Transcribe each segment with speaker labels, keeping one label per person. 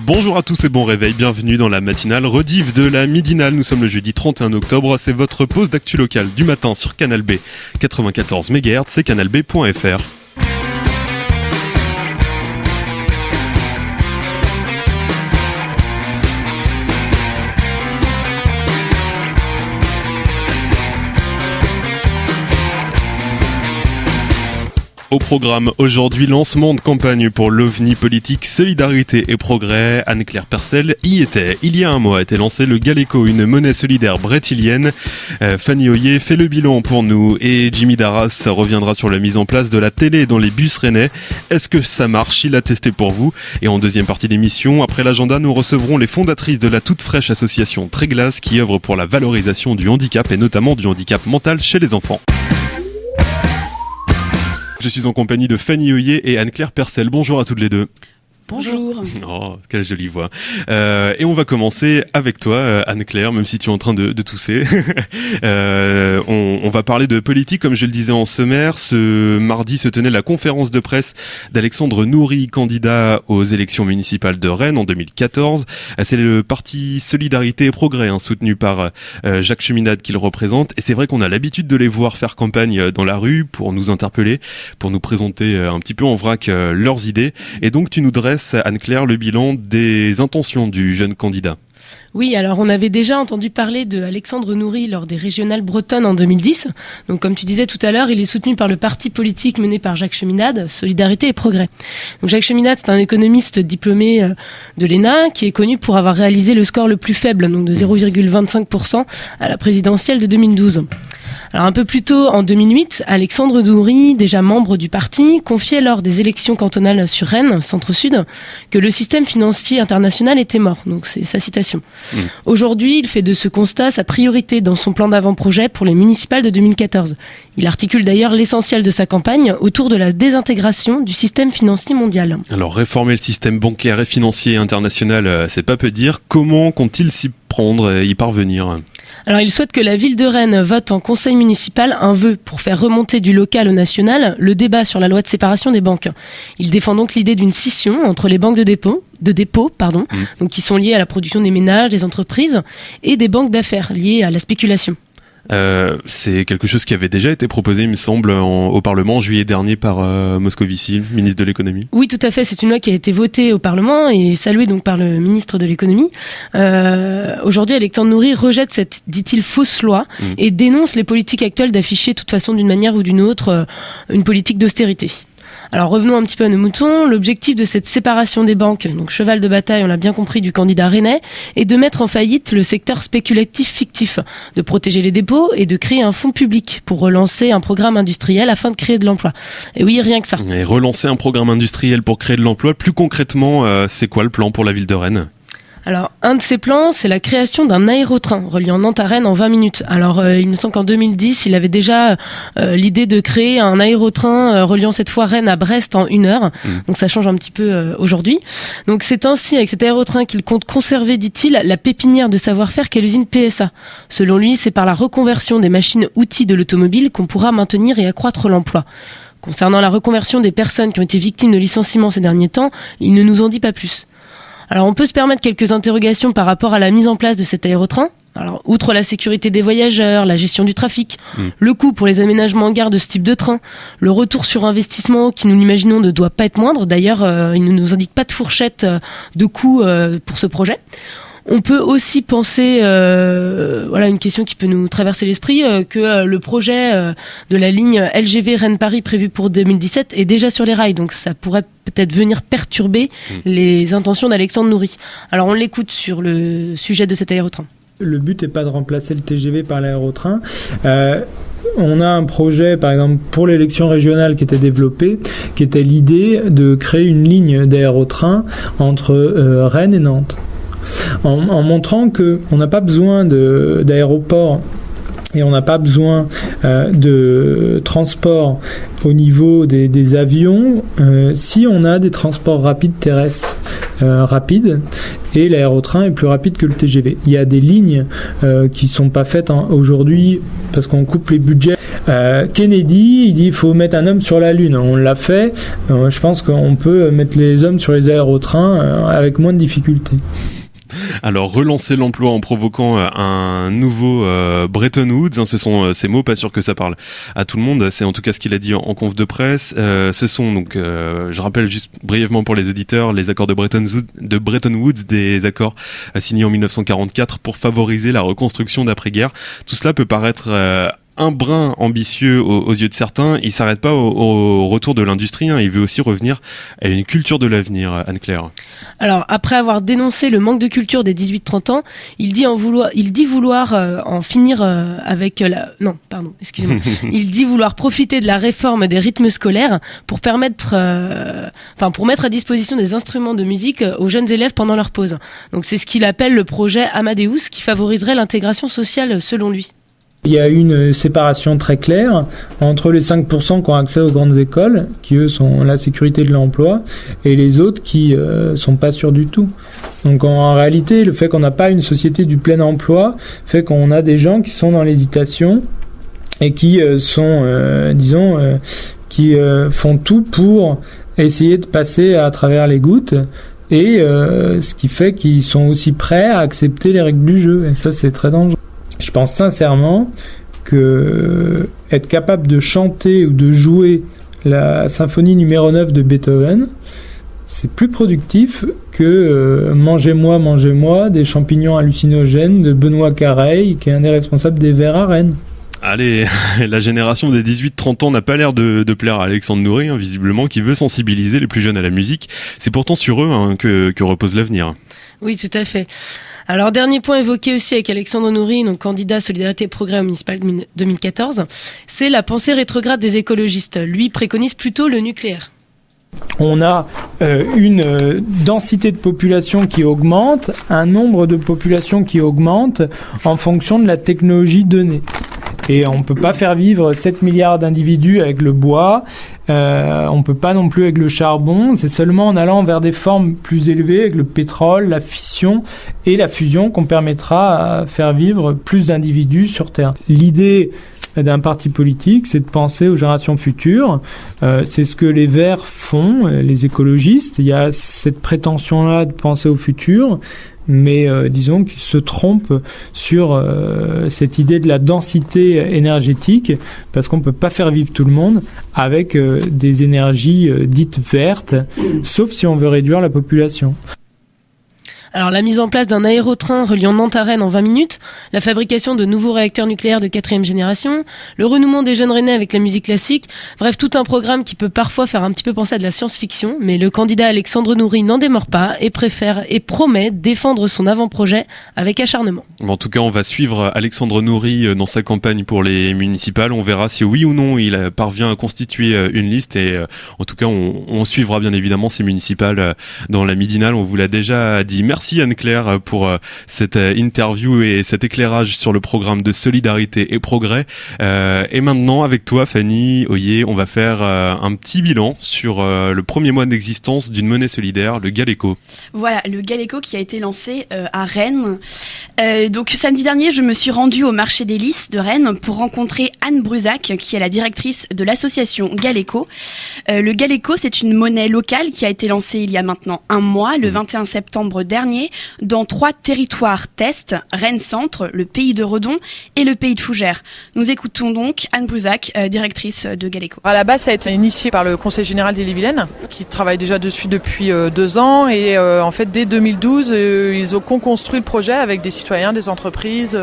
Speaker 1: Bonjour à tous et bon réveil, bienvenue dans la matinale rediff de la Midinale. Nous sommes le jeudi 31 octobre, c'est votre pause d'actu locale du matin sur Canal B 94 MHz, c'est canalb.fr. Au programme aujourd'hui, lancement de campagne pour l'OVNI politique Solidarité et Progrès. Anne-Claire Percel y était. Il y a un mois a été lancé le Galeco, une monnaie solidaire brettilienne. Fanny Hoyer fait le bilan pour nous et Jimmy Darras reviendra sur la mise en place de la télé dans les bus rennais. Est-ce que ça marche? Il a testé pour vous. Et en deuxième partie d'émission, après l'agenda, nous recevrons les fondatrices de la toute fraîche association Tréglas qui œuvre pour la valorisation du handicap et notamment du handicap mental chez les enfants. Je suis en compagnie de Fanny Hoyer et Anne-Claire Percel. Bonjour à toutes les deux.
Speaker 2: Bonjour.
Speaker 1: Oh, quelle jolie voix. Et on va commencer avec toi, Anne-Claire, même si tu es en train de tousser. On va parler de politique, comme je le disais en sommaire. Ce mardi se tenait la conférence de presse d'Alexandre Nourry, candidat aux élections municipales de Rennes en 2014. C'est le parti Solidarité et Progrès, soutenu par Jacques Cheminade qui le représente. Et c'est vrai qu'on a l'habitude de les voir faire campagne dans la rue pour nous interpeller, pour nous présenter un petit peu en vrac leurs idées. Et donc tu nous dresses, Anne-Claire, le bilan des intentions du jeune candidat.
Speaker 2: Oui, alors on avait déjà entendu parler de Alexandre Nourry lors des régionales bretonnes en 2010. Donc comme tu disais tout à l'heure, il est soutenu par le parti politique mené par Jacques Cheminade, Solidarité et Progrès. Donc Jacques Cheminade, c'est un économiste diplômé de l'ENA qui est connu pour avoir réalisé le score le plus faible, donc de 0,25% à la présidentielle de 2012. Alors un peu plus tôt, en 2008, Alexandre Nourry, déjà membre du parti, confiait lors des élections cantonales sur Rennes, centre-sud, que le système financier international était mort. Donc c'est sa citation. Aujourd'hui, il fait de ce constat sa priorité dans son plan d'avant-projet pour les municipales de 2014. Il articule d'ailleurs l'essentiel de sa campagne autour de la désintégration du système financier mondial. Alors
Speaker 1: réformer le système bancaire et financier international, c'est pas peu dire. Comment compte-t-il s'y prendre et y parvenir ?
Speaker 2: Alors il souhaite que la ville de Rennes vote en conseil municipal un vœu pour faire remonter du local au national le débat sur la loi de séparation des banques. Il défend donc l'idée d'une scission entre les banques de dépôt, donc qui sont liées à la production des ménages, des entreprises, et des banques d'affaires liées à la spéculation.
Speaker 1: C'est quelque chose qui avait déjà été proposé, il me semble, au Parlement en juillet dernier par Moscovici, ministre de l'économie.
Speaker 2: Oui, tout à fait. C'est une loi qui a été votée au Parlement et saluée donc par le ministre de l'économie. Aujourd'hui, Alexandre Nourry rejette cette, dit-il, fausse loi et dénonce les politiques actuelles d'afficher, de toute façon, d'une manière ou d'une autre, une politique d'austérité. Alors revenons un petit peu à nos moutons. L'objectif de cette séparation des banques, donc cheval de bataille, on l'a bien compris, du candidat rennais, est de mettre en faillite le secteur spéculatif fictif, de protéger les dépôts et de créer un fonds public pour relancer un programme industriel afin de créer de l'emploi. Et oui, rien que ça.
Speaker 1: Et relancer un programme industriel pour créer de l'emploi, plus concrètement, c'est quoi le plan pour la ville de Rennes ?
Speaker 2: Alors, un de ces plans, c'est la création d'un aérotrain reliant Nantes à Rennes en 20 minutes. Alors, il me semble qu'en 2010, il avait déjà l'idée de créer un aérotrain reliant cette fois Rennes à Brest en 1 heure. Donc, ça change un petit peu aujourd'hui. Donc, c'est ainsi, avec cet aérotrain, qu'il compte conserver, dit-il, la pépinière de savoir-faire qu'est l'usine PSA. Selon lui, c'est par la reconversion des machines-outils de l'automobile qu'on pourra maintenir et accroître l'emploi. Concernant la reconversion des personnes qui ont été victimes de licenciements ces derniers temps, il ne nous en dit pas plus. Alors on peut se permettre quelques interrogations par rapport à la mise en place de cet aérotrain. Alors outre la sécurité des voyageurs, la gestion du trafic, le coût pour les aménagements en gare de ce type de train, le retour sur investissement qui, nous l'imaginons, ne doit pas être moindre. D'ailleurs, il ne nous indique pas de fourchette de coût pour ce projet. On peut aussi penser, une question qui peut nous traverser l'esprit, que le projet de la ligne LGV Rennes-Paris prévu pour 2017 est déjà sur les rails, donc ça pourrait peut-être venir perturber les intentions d'Alexandre Nourry. Alors on l'écoute sur le sujet de cet aérotrain.
Speaker 3: Le but n'est pas de remplacer le TGV par l'aérotrain. On a un projet, par exemple, pour l'élection régionale qui était développé, qui était l'idée de créer une ligne d'aérotrain entre Rennes et Nantes. En montrant qu'on n'a pas besoin d'aéroport et on n'a pas besoin de transport au niveau des avions si on a des transports rapides terrestres rapides, et l'aérotrain est plus rapide que le TGV. Il y a des lignes qui ne sont pas faites aujourd'hui parce qu'on coupe les budgets Kennedy, il dit il faut mettre un homme sur la Lune. On l'a fait. Je pense qu'on peut mettre les hommes sur les aérotrains avec moins de difficultés.
Speaker 1: Alors, relancer l'emploi en provoquant un nouveau Bretton Woods, ce sont ces mots, pas sûr que ça parle à tout le monde, c'est en tout cas ce qu'il a dit en conf de presse. Ce sont donc, je rappelle juste brièvement pour les auditeurs, les accords de Bretton Woods, des accords signés en 1944 pour favoriser la reconstruction d'après-guerre. Tout cela peut paraître un brin ambitieux aux yeux de certains. Il s'arrête pas au retour de l'industrie, il veut aussi revenir à une culture de l'avenir, Anne-Claire. Alors,
Speaker 2: après avoir dénoncé le manque de culture des 18-30 ans, il dit vouloir en finir avec la... Non, pardon, excusez-moi. Il dit vouloir profiter de la réforme des rythmes scolaires pour mettre à disposition des instruments de musique aux jeunes élèves pendant leur pause. Donc c'est ce qu'il appelle le projet Amadeus, qui favoriserait l'intégration sociale selon lui.
Speaker 3: Il y a une séparation très claire entre les 5% qui ont accès aux grandes écoles, qui eux sont la sécurité de l'emploi, et les autres qui sont pas sûrs du tout. Donc en réalité, le fait qu'on n'a pas une société du plein emploi fait qu'on a des gens qui sont dans l'hésitation et qui font tout pour essayer de passer à travers les gouttes. Et ce qui fait qu'ils sont aussi prêts à accepter les règles du jeu. Et ça, c'est très dangereux. Je pense sincèrement que être capable de chanter ou de jouer la symphonie numéro 9 de Beethoven, c'est plus productif que mangez-moi des champignons hallucinogènes de Benoît Careil, qui est un des responsables des Verts à Rennes.
Speaker 1: Allez, la génération des 18-30 ans n'a pas l'air de plaire à Alexandre Noury, visiblement, qui veut sensibiliser les plus jeunes à la musique. C'est pourtant sur eux que repose l'avenir.
Speaker 2: Oui, tout à fait. Alors, dernier point évoqué aussi avec Alexandre Noury, donc candidat Solidarité et Progrès au municipal 2014, c'est la pensée rétrograde des écologistes. Lui préconise plutôt le nucléaire.
Speaker 3: On a une densité de population qui augmente, un nombre de populations qui augmente en fonction de la technologie donnée. Et on ne peut pas faire vivre 7 milliards d'individus avec le bois, on ne peut pas non plus avec le charbon, c'est seulement en allant vers des formes plus élevées avec le pétrole, la fission et la fusion qu'on permettra à faire vivre plus d'individus sur Terre. L'idée d'un parti politique, c'est de penser aux générations futures. C'est ce que les Verts font, les écologistes. Il y a cette prétention-là de penser au futur, mais disons qu'ils se trompent sur cette idée de la densité énergétique, parce qu'on ne peut pas faire vivre tout le monde avec des énergies dites vertes, sauf si on veut réduire la population.
Speaker 2: Alors la mise en place d'un aérotrain reliant Nantes à Rennes en 20 minutes, la fabrication de nouveaux réacteurs nucléaires de 4e génération, le renouement des jeunes rennais avec la musique classique, bref tout un programme qui peut parfois faire un petit peu penser à de la science-fiction, mais le candidat Alexandre Noury n'en démord pas et préfère et promet défendre son avant-projet avec acharnement.
Speaker 1: En tout cas, on va suivre Alexandre Noury dans sa campagne pour les municipales, on verra si oui ou non il parvient à constituer une liste et en tout cas on suivra bien évidemment ces municipales dans la midinale, on vous l'a déjà dit. Merci Anne-Claire pour cette interview et cet éclairage sur le programme de Solidarité et Progrès. Et maintenant, avec toi, Fanny Oyer, on va faire un petit bilan sur le premier mois d'existence d'une monnaie solidaire, le Galeco.
Speaker 4: Voilà, le Galeco qui a été lancé à Rennes. Donc samedi dernier, je me suis rendue au marché des Lys de Rennes pour rencontrer Anne Brusac, qui est la directrice de l'association Galeco. Le Galeco, c'est une monnaie locale qui a été lancée il y a maintenant un mois, le 21 septembre dernier, dans 3 territoires tests, Rennes Centre, le pays de Redon et le pays de Fougères. Nous écoutons donc Anne Brusac, directrice de Galeco.
Speaker 5: À la base, ça a été initié par le Conseil général d'Ille-et-Vilaine, qui travaille déjà dessus depuis 2 ans. Et en fait, dès 2012, ils ont co-construit le projet avec des citoyens, des entreprises,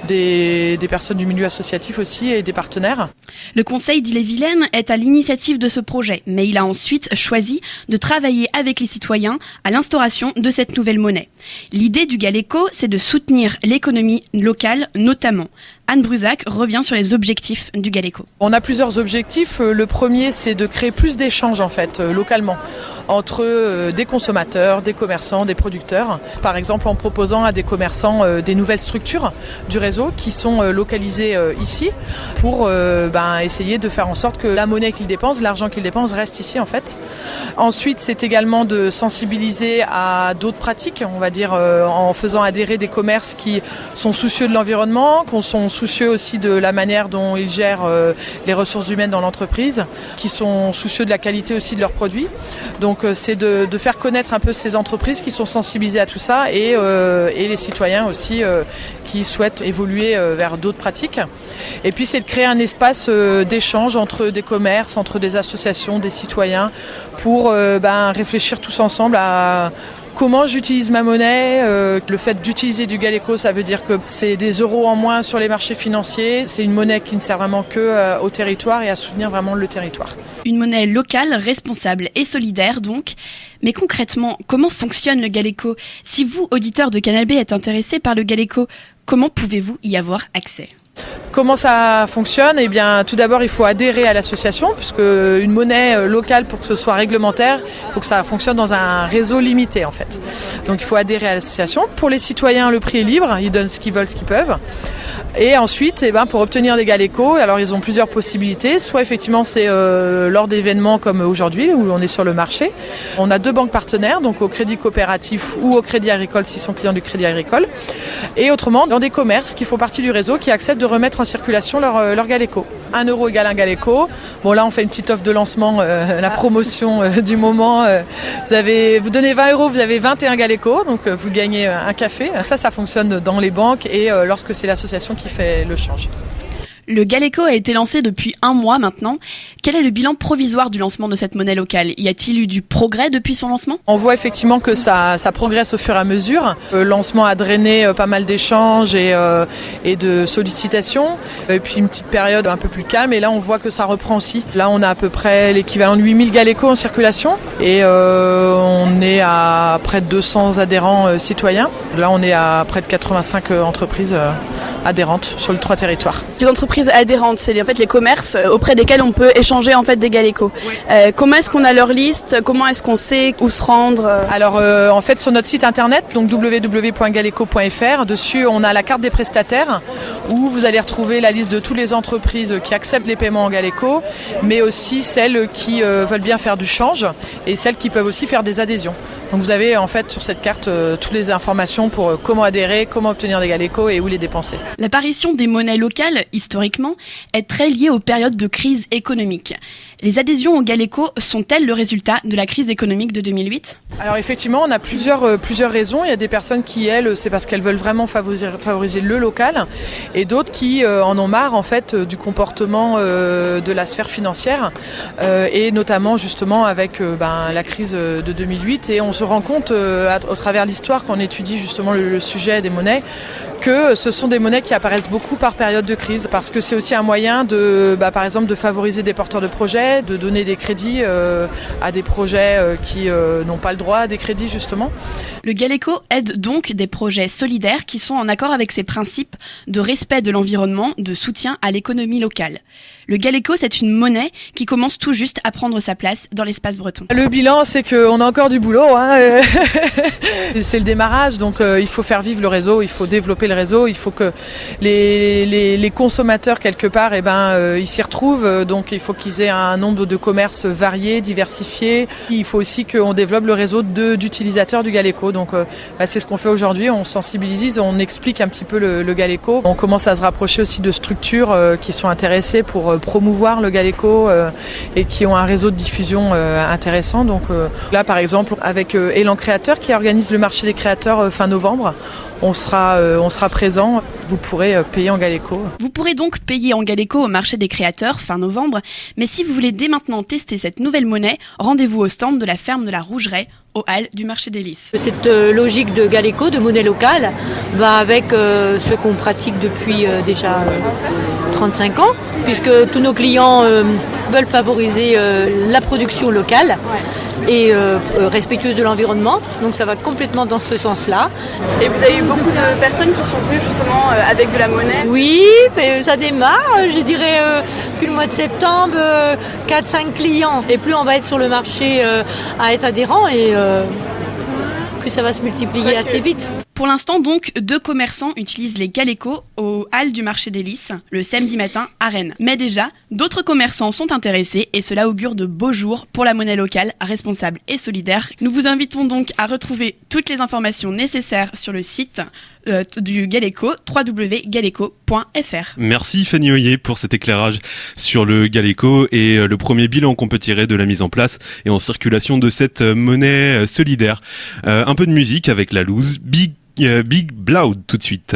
Speaker 5: des personnes du milieu associatif aussi et des partenaires.
Speaker 4: Le Conseil d'Ille-et-Vilaine est à l'initiative de ce projet, mais il a ensuite choisi de travailler avec les citoyens à l'instauration de cette nouvelle monnaie. L'idée du Galeco, c'est de soutenir l'économie locale notamment. Anne Brusac revient sur les objectifs du Galeco.
Speaker 5: On a plusieurs objectifs. Le premier, c'est de créer plus d'échanges en fait, localement, entre des consommateurs, des commerçants, des producteurs. Par exemple, en proposant à des commerçants des nouvelles structures du réseau qui sont localisées ici pour essayer de faire en sorte que la monnaie qu'ils dépensent, l'argent qu'ils dépensent reste ici en fait. Ensuite, c'est également de sensibiliser à d'autres pratiques pratique, on va dire, en faisant adhérer des commerces qui sont soucieux de l'environnement, qui sont soucieux aussi de la manière dont ils gèrent les ressources humaines dans l'entreprise, qui sont soucieux de la qualité aussi de leurs produits. Donc c'est de faire connaître un peu ces entreprises qui sont sensibilisées à tout ça et les citoyens aussi qui souhaitent évoluer vers d'autres pratiques. Et puis c'est de créer un espace d'échange entre des commerces, entre des associations, des citoyens pour réfléchir tous ensemble à comment j'utilise ma monnaie. Le fait d'utiliser du Galeco, ça veut dire que c'est des euros en moins sur les marchés financiers. C'est une monnaie qui ne sert vraiment que au territoire et à soutenir vraiment le territoire.
Speaker 4: Une monnaie locale, responsable et solidaire donc. Mais concrètement, comment fonctionne le Galeco ? Si vous, auditeurs de Canal B, êtes intéressés par le Galeco, comment pouvez-vous y avoir accès ?
Speaker 5: Comment ça fonctionne ? Eh bien, tout d'abord, il faut adhérer à l'association, puisque une monnaie locale, pour que ce soit réglementaire, il faut que ça fonctionne dans un réseau limité, en fait. Donc, il faut adhérer à l'association. Pour les citoyens, le prix est libre. Ils donnent ce qu'ils veulent, ce qu'ils peuvent. Et ensuite, pour obtenir des Galeco, alors ils ont plusieurs possibilités. Soit, effectivement, c'est lors d'événements comme aujourd'hui, où on est sur le marché. On a 2 banques partenaires, donc au Crédit Coopératif ou au Crédit Agricole, s'ils sont clients du Crédit Agricole. Et autrement, dans des commerces qui font partie du réseau, qui acceptent de remettre en circulation leur Galeco. 1 euro égale un Galeco. Bon, là, on fait une petite offre de lancement, la promotion du moment. Vous donnez 20 euros, vous avez 21 Galeco, donc vous gagnez un café. Ça fonctionne dans les banques et lorsque c'est l'association qui fait le change.
Speaker 4: Le Galeco a été lancé depuis 1 mois maintenant. Quel est le bilan provisoire du lancement de cette monnaie locale ? Y a-t-il eu du progrès depuis son lancement ?
Speaker 5: On voit effectivement que ça progresse au fur et à mesure. Le lancement a drainé pas mal d'échanges et de sollicitations. Et puis une petite période un peu plus calme. Et là, on voit que ça reprend aussi. Là, on a à peu près l'équivalent de 8000 Galeco en circulation. Et on est à près de 200 adhérents citoyens. Là, on est à près de 85 entreprises adhérentes sur les 3 territoires.
Speaker 4: Les entreprises adhérentes, c'est en fait les commerces auprès desquels on peut échanger en fait des Galeco. Oui. Comment est-ce qu'on a leur liste ? Comment est-ce qu'on sait où se rendre ?
Speaker 5: Alors en fait sur notre site internet, donc www.galeco.fr, dessus on a la carte des prestataires où vous allez retrouver la liste de toutes les entreprises qui acceptent les paiements en Galeco, mais aussi celles qui veulent bien faire du change et celles qui peuvent aussi faire des adhésions. Donc vous avez en fait sur cette carte toutes les informations pour comment adhérer, comment obtenir des Galeco et où les dépenser.
Speaker 4: L'apparition des monnaies locales, historiquement, est très liée aux périodes de crise économique. Les adhésions au Galeco sont-elles le résultat de la crise économique de 2008 ?
Speaker 5: Alors effectivement, on a plusieurs raisons. Il y a des personnes qui, elles, c'est parce qu'elles veulent vraiment favoriser le local, et d'autres qui en ont marre en fait du comportement de la sphère financière, et notamment justement avec la crise de 2008. Et on se rend compte au travers de l'histoire, quand on étudie justement le sujet des monnaies, que ce sont des monnaies qui apparaissent beaucoup par période de crise, parce que c'est aussi un moyen par exemple, de favoriser des porteurs de projets, de donner des crédits à des projets qui n'ont pas le droit à des crédits justement.
Speaker 4: Le Galeco aide donc des projets solidaires qui sont en accord avec ses principes de respect de l'environnement, de soutien à l'économie locale. Le Galeco, c'est une monnaie qui commence tout juste à prendre sa place dans l'espace breton.
Speaker 5: Le bilan, c'est qu'on a encore du boulot. C'est le démarrage, donc il faut faire vivre le réseau, il faut développer le réseau, il faut que les consommateurs, quelque part, ils s'y retrouvent. Donc il faut qu'ils aient un nombre de commerces variés, diversifiés. Il faut aussi qu'on développe le réseau d'utilisateurs du Galeco. Donc c'est ce qu'on fait aujourd'hui, on sensibilise, on explique un petit peu le Galeco. On commence à se rapprocher aussi de structures qui sont intéressées pour promouvoir le Galeco et qui ont un réseau de diffusion intéressant. Donc là par exemple avec Élan Créateur qui organise le marché des créateurs fin novembre, on sera présent, vous pourrez payer en Galeco.
Speaker 4: Vous pourrez donc payer en Galeco au marché des créateurs fin novembre, mais si vous voulez dès maintenant tester cette nouvelle monnaie, rendez-vous au stand de la ferme de la Rougeraie, aux Halles du marché des Lys.
Speaker 6: Cette logique de Galeco, de monnaie locale, va avec ce qu'on pratique depuis déjà 35 ans, puisque tous nos clients veulent favoriser la production locale et respectueuse de l'environnement. Donc ça va complètement dans ce sens-là.
Speaker 4: Et vous avez eu beaucoup de personnes qui sont venues justement avec de la monnaie ?
Speaker 6: Oui, mais ça démarre, je dirais, depuis le mois de septembre, 4-5 clients. Et plus on va être sur le marché à être adhérent, et plus ça va se multiplier assez vite.
Speaker 4: Pour l'instant, donc, 2 commerçants utilisent les Galeco aux halles du marché des Lys le samedi matin à Rennes. Mais déjà, d'autres commerçants sont intéressés et cela augure de beaux jours pour la monnaie locale, responsable et solidaire. Nous vous invitons donc à retrouver toutes les informations nécessaires sur le site du Galeco, www.galeco.fr.
Speaker 1: Merci Fanny Oyer pour cet éclairage sur le Galeco et le premier bilan qu'on peut tirer de la mise en place et en circulation de cette monnaie solidaire. Un peu de musique avec la loose, Big Bloud tout de suite.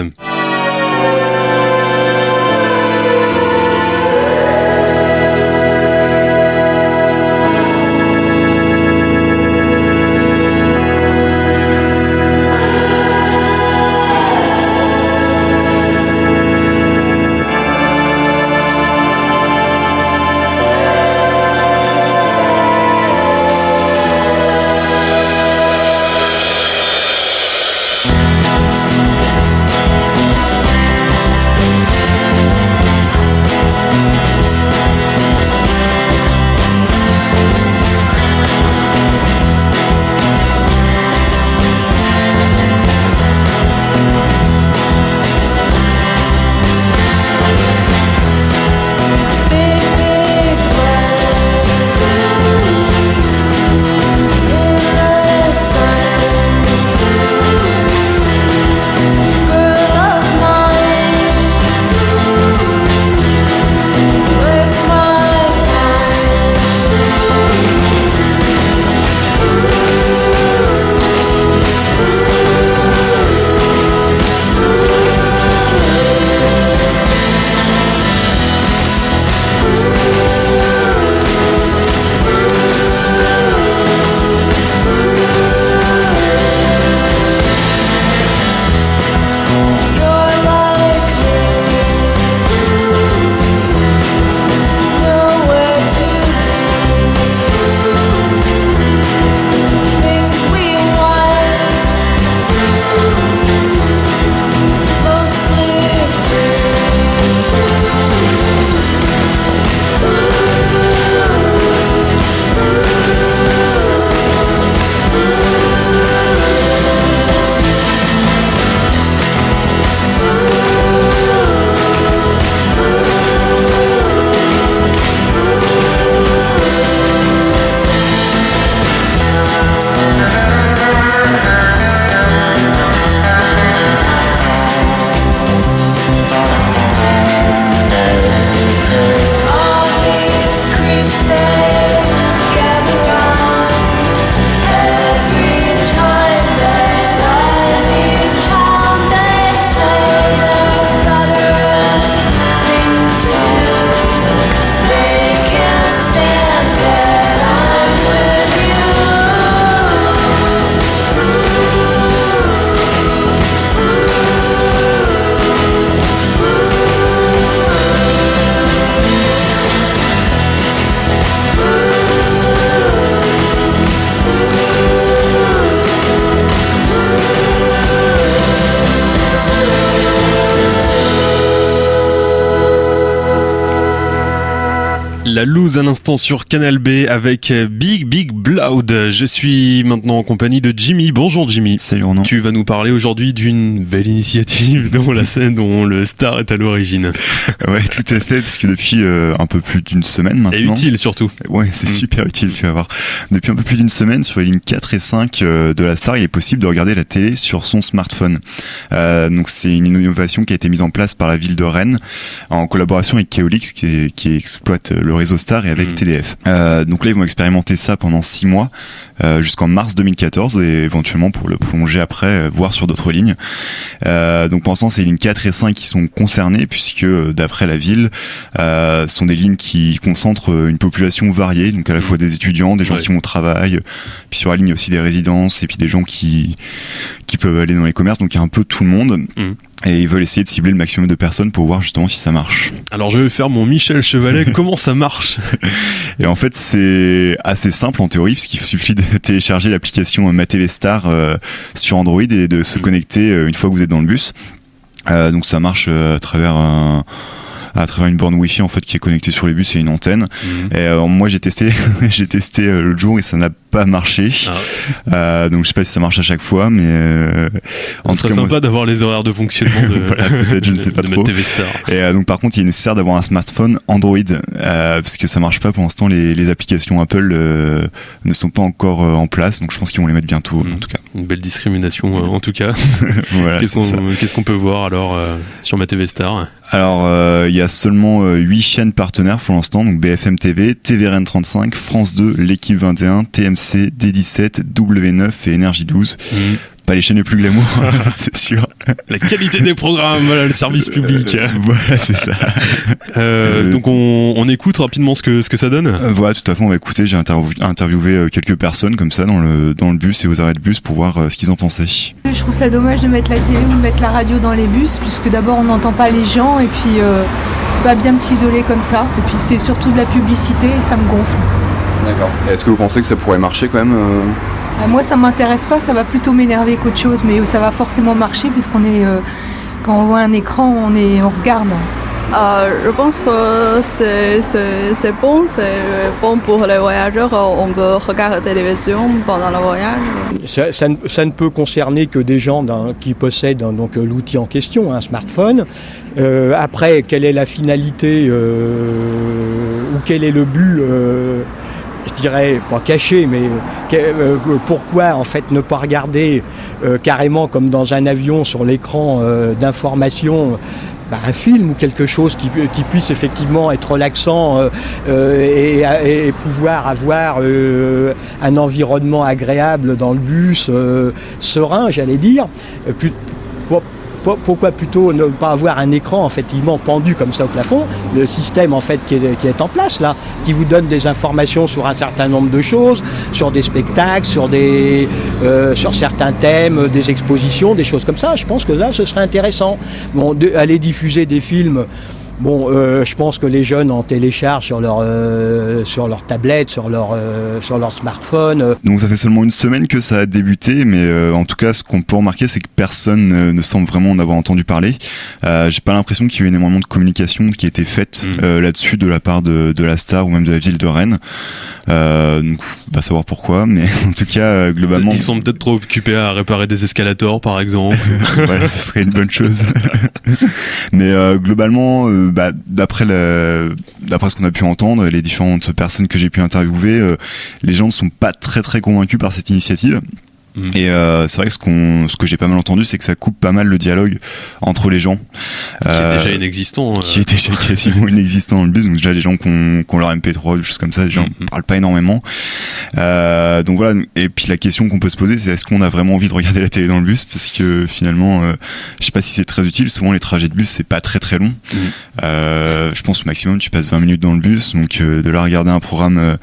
Speaker 1: La loose un instant sur Canal B avec Big Bloud. Je suis maintenant en compagnie de Jimmy. Bonjour Jimmy.
Speaker 7: Salut Ronan.
Speaker 1: Tu vas nous parler aujourd'hui d'une belle initiative dont la scène, dont le star est à l'origine.
Speaker 7: Ouais, tout à fait, parce que depuis un peu plus d'une semaine maintenant.
Speaker 1: Et utile surtout.
Speaker 7: Ouais, c'est super utile, tu vas voir. Depuis un peu plus d'une semaine, sur les lignes 4 et 5 de la star, il est possible de regarder la télé sur son smartphone. Donc c'est une innovation qui a été mise en place par la ville de Rennes en collaboration avec Keolix qui exploite le réseau Star et avec TDF. Donc là ils vont expérimenter ça pendant 6 mois jusqu'en mars 2014 et éventuellement pour le prolonger après, voire sur d'autres lignes. Donc pour l'instant c'est les lignes 4 et 5 qui sont concernées puisque d'après la ville sont des lignes qui concentrent une population variée, donc à la fois des étudiants, des gens qui vont au travail, puis sur la ligne il y a aussi des résidences et puis des gens qui peuvent aller dans les commerces, donc il y a un peu tout le monde. Et ils veulent essayer de cibler le maximum de personnes pour voir justement si ça marche.
Speaker 1: Alors je vais faire mon Michel Chevalet, comment ça marche?
Speaker 7: Et en fait c'est assez simple en théorie puisqu'il suffit de télécharger l'application MaTV Star sur Android et de se connecter une fois que vous êtes dans le bus. Donc ça marche à travers à travers une borne Wi-Fi en fait qui est connectée sur les bus et une antenne. Et moi j'ai testé l'autre jour et ça n'a pas marché. Donc je sais pas si ça marche à chaque fois, mais
Speaker 1: en tout cas, sympa d'avoir les horaires de fonctionnement de
Speaker 7: voilà, peut-être, je ne sais pas trop.
Speaker 1: TV Star.
Speaker 7: Et donc par contre il est nécessaire d'avoir un smartphone Android parce que ça marche pas pour l'instant, les applications Apple ne sont pas encore en place, donc je pense qu'ils vont les mettre bientôt en tout cas.
Speaker 1: Une belle discrimination en tout cas.
Speaker 7: Voilà,
Speaker 1: qu'est-ce qu'on peut voir alors sur ma TV Star?
Speaker 7: Alors il y a seulement 8 chaînes partenaires pour l'instant, donc BFM TV, TVRN 35, France 2, L'équipe 21, TMC, D17, W9 et Énergie 12. Pas les chaînes les plus glamour, c'est sûr.
Speaker 1: La qualité des programmes, voilà, le service public.
Speaker 7: Voilà, c'est ça.
Speaker 1: Donc on écoute rapidement ce que ça donne.
Speaker 7: Voilà, tout à fait, on va écouter. J'ai interviewé quelques personnes comme ça dans le bus et aux arrêts de bus pour voir ce qu'ils en pensaient.
Speaker 8: Je trouve ça dommage de mettre la télé ou de mettre la radio dans les bus, puisque d'abord on n'entend pas les gens et puis c'est pas bien de s'isoler comme ça. Et puis c'est surtout de la publicité et ça me gonfle.
Speaker 9: D'accord. Et est-ce que vous pensez que ça pourrait marcher quand même
Speaker 8: Moi ça m'intéresse pas, ça va plutôt m'énerver qu'autre chose, mais ça va forcément marcher puisqu'on est quand on voit un écran, on regarde.
Speaker 10: Je pense que c'est bon pour les voyageurs, on peut regarder la télévision pendant le voyage.
Speaker 11: Ça ne peut concerner que des gens qui possèdent donc l'outil en question, un smartphone. Après, quelle est la finalité ou quel est le but je dirais, pas caché, mais pourquoi en fait ne pas regarder carrément comme dans un avion sur l'écran d'information un film ou quelque chose qui puisse effectivement être relaxant et pouvoir avoir un environnement agréable dans le bus, serein j'allais dire. Pourquoi plutôt ne pas avoir un écran effectivement pendu comme ça au plafond, le système en fait qui est en place là, qui vous donne des informations sur un certain nombre de choses, sur des spectacles, sur certains thèmes, des expositions, des choses comme ça. Je pense que là ce serait intéressant. Bon, aller diffuser des films. Bon, je pense que les jeunes en téléchargent sur leur tablette, sur leur smartphone.
Speaker 7: Donc ça fait seulement une semaine que ça a débuté, mais en tout cas, ce qu'on peut remarquer, c'est que personne ne semble vraiment en avoir entendu parler. J'ai pas l'impression qu'il y ait eu énormément de communication qui a été faite là-dessus de la part de la Star ou même de la ville de Rennes. Donc, on va savoir pourquoi, mais en tout cas, globalement...
Speaker 1: Ils sont peut-être trop occupés à réparer des escalators, par exemple.
Speaker 7: Voilà, ce serait une bonne chose. Mais globalement... d'après ce qu'on a pu entendre, les différentes personnes que j'ai pu interviewer, les gens ne sont pas très très convaincus par cette initiative. Et c'est vrai que ce que j'ai pas mal entendu, c'est que ça coupe pas mal le dialogue entre les gens.
Speaker 1: Qui est déjà inexistant.
Speaker 7: Qui est déjà quasiment inexistant dans le bus. Donc déjà les gens qui ont leur MP3 ou des choses comme ça, les gens parlent pas énormément. Donc voilà. Et puis la question qu'on peut se poser, c'est est-ce qu'on a vraiment envie de regarder la télé dans le bus? Parce que finalement, je sais pas si c'est très utile. Souvent les trajets de bus, c'est pas très très long. Je pense au maximum tu passes 20 minutes dans le bus. Donc de là regarder un programme